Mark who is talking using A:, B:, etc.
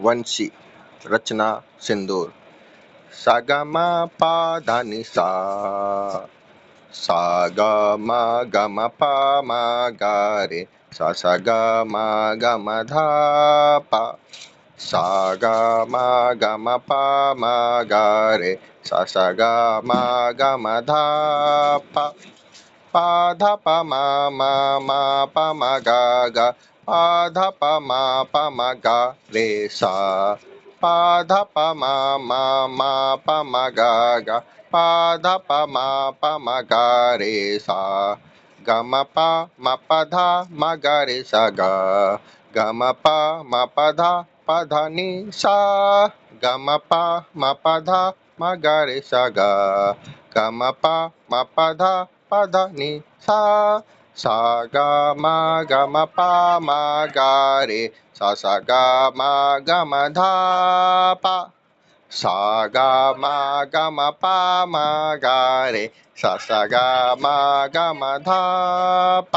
A: वंशी रचना सिंदूर। सा ग म प ध नि सा, सा ग म ग म प म ग रे, सा ग म ग म ध प, सा ग म ग म प म ग रे, सा ग म ग म ध प, प ध प म म म प म ग ग, प ध प म प म ग रे सा, प ध प म म म प म ग ग, प ध प म प म ग रे सा, ग म प म प ध म ग रे सा ग, ग म प म प ध प ध नि सा, ग म प म प ध म ग रे सा ग, ग म प म प ध प ध नि सा, सा ग म ग म प म ग रे, सा ग म ग म ध प, सा ग म ग म प म ग रे, सा ग म ग म ध प।